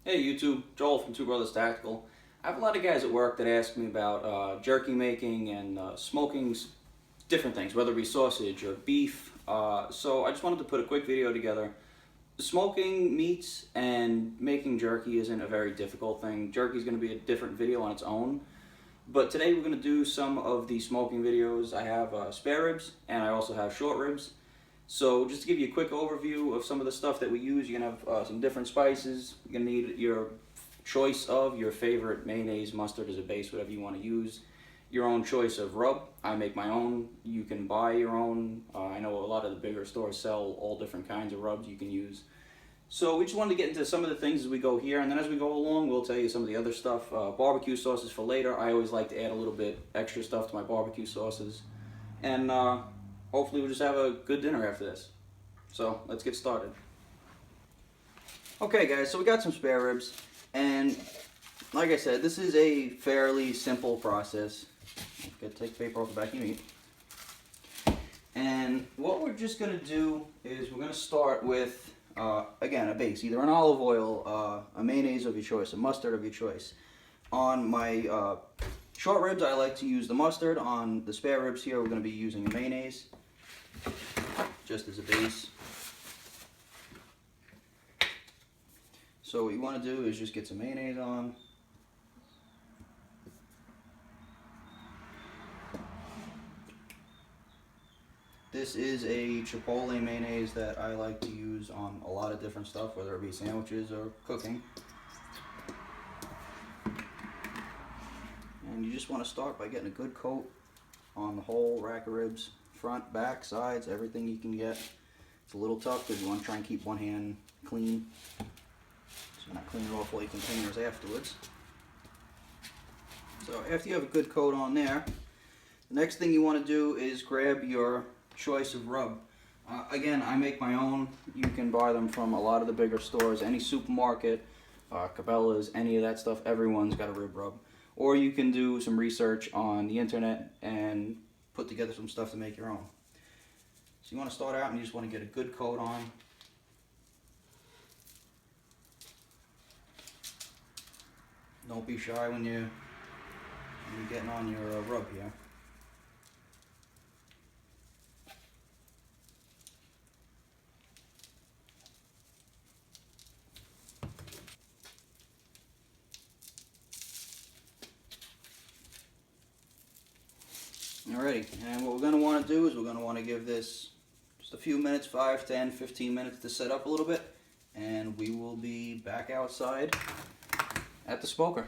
Hey YouTube, Joel from Two Brothers Tactical. I have a lot of guys at work that ask me about jerky making and smoking different things, whether it be sausage or beef. So I just wanted to put a quick video together. Smoking meats and making jerky isn't a very difficult thing. Jerky is going to be a different video on its own. But today we're going to do some of the smoking videos. I have spare ribs and I also have short ribs. So just to give you a quick overview of some of the stuff that we use, you're going to have some different spices. You're going to need your choice of your favorite mayonnaise, mustard as a base, whatever you want to use. Your own choice of rub. I make my own. You can buy your own. I know a lot of the bigger stores sell all different kinds of rubs you can use. So we just wanted to get into some of the things as we go here, and then as we go along, we'll tell you some of the other stuff. Barbecue sauces for later. I always like to add a little bit extra stuff to my barbecue sauces. And hopefully we'll just have a good dinner after this. So let's get started. Okay guys, so we got some spare ribs, and like I said, this is a fairly simple process. Gotta take paper off the back of your meat. And what we're just gonna do is we're gonna start with again, a base, either an olive oil, a mayonnaise of your choice, a mustard of your choice. On my short ribs, I like to use the mustard. On the spare ribs here, we're going to be using a mayonnaise, just as a base. So what you want to do is just get some mayonnaise on. This is a Chipotle mayonnaise that I like to use on a lot of different stuff, whether it be sandwiches or cooking. And you just want to start by getting a good coat on the whole rack of ribs, front, back, sides, everything you can get. It's a little tough because you want to try and keep one hand clean, so you're not cleaning off all your containers afterwards. So after you have a good coat on there, the next thing you want to do is grab your choice of rub. Again, I make my own. You can buy them from a lot of the bigger stores, any supermarket, Cabela's, any of that stuff. Everyone's got a rib rub. Or you can do some research on the internet and put together some stuff to make your own. So you want to start out and you just want to get a good coat on. Don't be shy when you're getting on your rub here. Alrighty, and what we're going to want to do is we're going to want to give this just a few minutes, 5, 10, 15 minutes to set up a little bit, and we will be back outside at the smoker.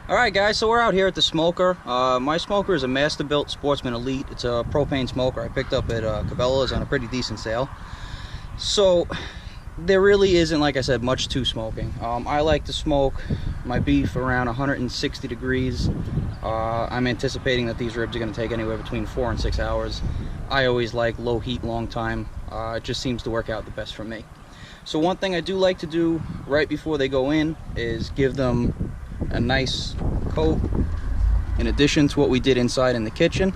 Alright guys, so we're out here at the smoker. My smoker is a Masterbuilt Sportsman Elite. It's a propane smoker I picked up at Cabela's on a pretty decent sale. So there really isn't, like I said, much to smoking. I like to smoke my beef around 160 degrees. I'm anticipating that these ribs are going to take anywhere between 4 and 6 hours. I always like low heat, long time. It just seems to work out the best for me. So one thing I do like to do right before they go in is give them a nice coat, in addition to what we did inside in the kitchen.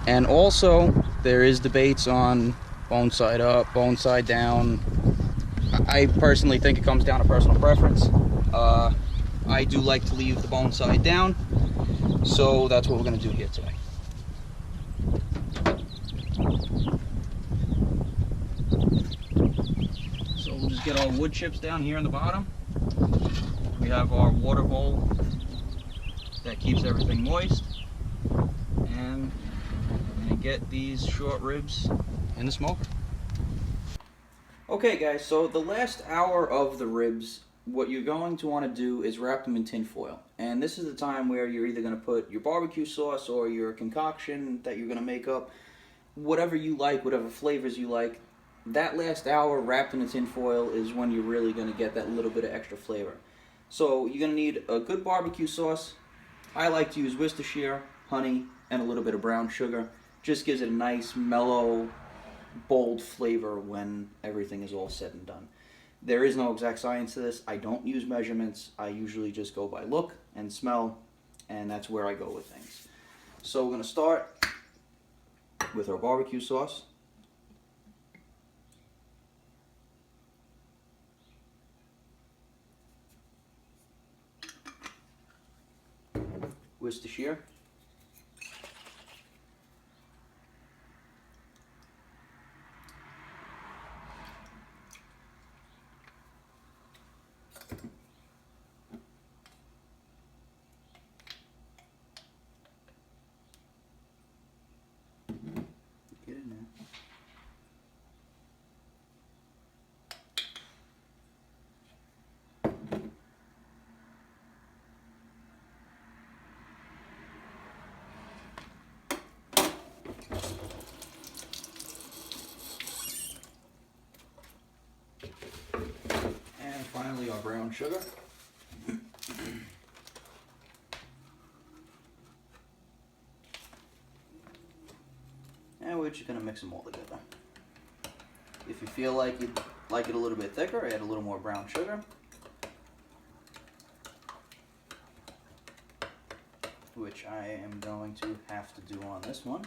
And also, there is debates on bone side up, bone side down. I personally think it comes down to personal preference. I do like to leave the bone side down, so that's what we're going to do here today. So we'll just get our wood chips down here in the bottom. We have our water bowl that keeps everything moist, and we're going to get these short ribs in the smoker. Okay guys, so the last hour of the ribs, what you're going to want to do is wrap them in tin foil. And this is the time where you're either going to put your barbecue sauce or your concoction that you're going to make up, whatever you like, whatever flavors you like. That last hour wrapped in a tin foil is when you're really going to get that little bit of extra flavor. So you're going to need a good barbecue sauce. I like to use Worcestershire, honey, and a little bit of brown sugar. Just gives it a nice, mellow, bold flavor when everything is all said and done. There is no exact science to this. I don't use measurements. I usually just go by look and smell, and that's where I go with things. So we're going to start with our barbecue sauce. Worcestershire. Get in there. And finally, our brown sugar. And we're just going to mix them all together. If you feel like you'd like it a little bit thicker, add a little more brown sugar. Which I am going to have to do on this one.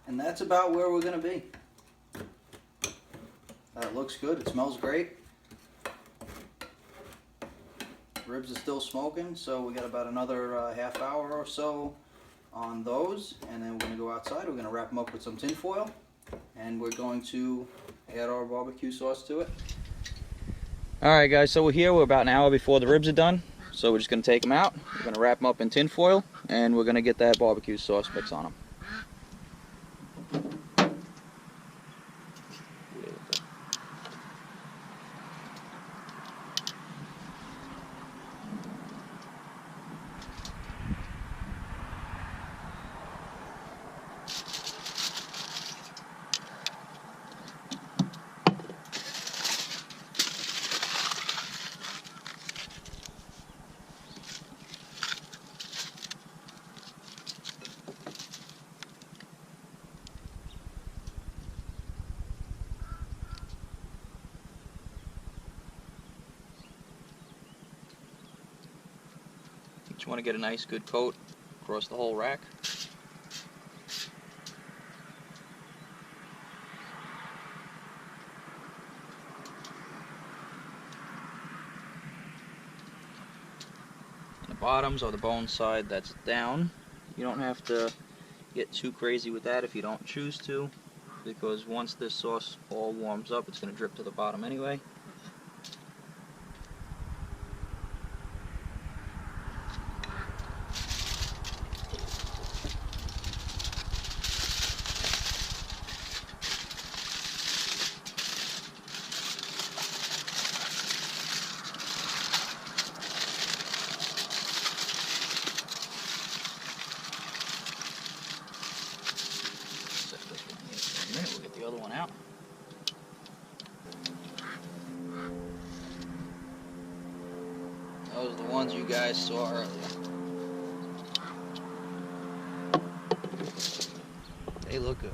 And that's about where we're going to be. That looks good. It smells great. Ribs are still smoking, so we got about another half hour or so on those. And then we're going to go outside. We're going to wrap them up with some tin foil. And we're going to add our barbecue sauce to it. Alright guys, so we're here. We're about an hour before the ribs are done. So we're just going to take them out. We're going to wrap them up in tin foil. And we're going to get that barbecue sauce mix on them. You want to get a nice good coat across the whole rack. And the bottoms or the bone side that's down, you don't have to get too crazy with that if you don't choose to, because once this sauce all warms up, it's going to drip to the bottom anyway. We'll get the other one out. Those are the ones you guys saw earlier. They look good.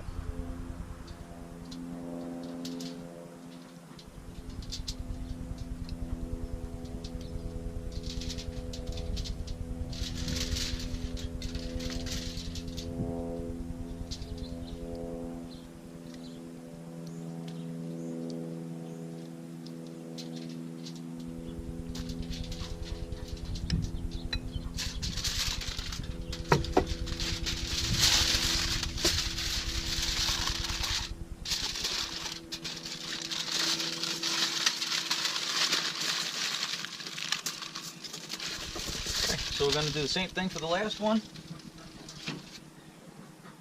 So we're going to do the same thing for the last one.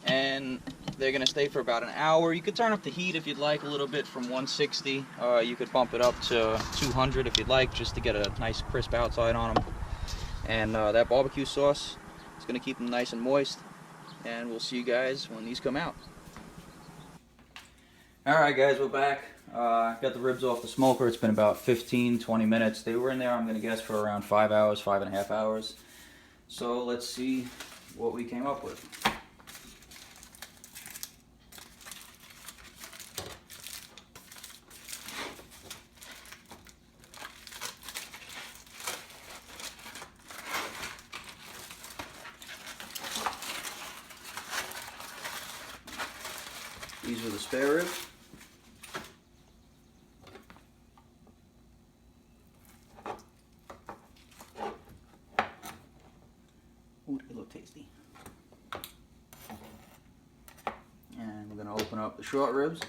And they're going to stay for about an hour. You could turn up the heat if you'd like a little bit from 160. You could bump it up to 200 if you'd like, just to get a nice crisp outside on them. And that barbecue sauce is going to keep them nice and moist. And we'll see you guys when these come out. Alright guys, we're back. Got the ribs off the smoker. It's been about 15-20 minutes. They were in there, I'm going to guess, for around 5 hours, 5.5 hours. So let's see what we came up with. These are the spare ribs. Ooh, they look tasty. And we're going to open up the short ribs.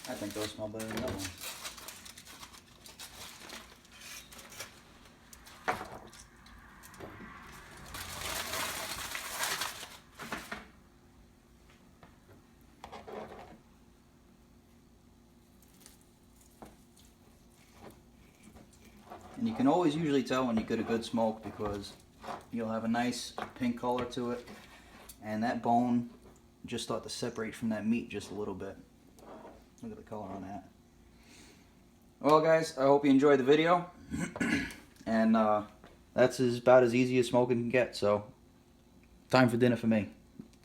I think those smell better than that one. And you can always usually tell when you get a good smoke because you'll have a nice pink color to it, and that bone just start to separate from that meat just a little bit. Look at the color on that. Well guys, I hope you enjoyed the video. And that's about as easy as smoking can get, so time for dinner for me.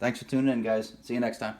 Thanks for tuning in, guys. See you next time.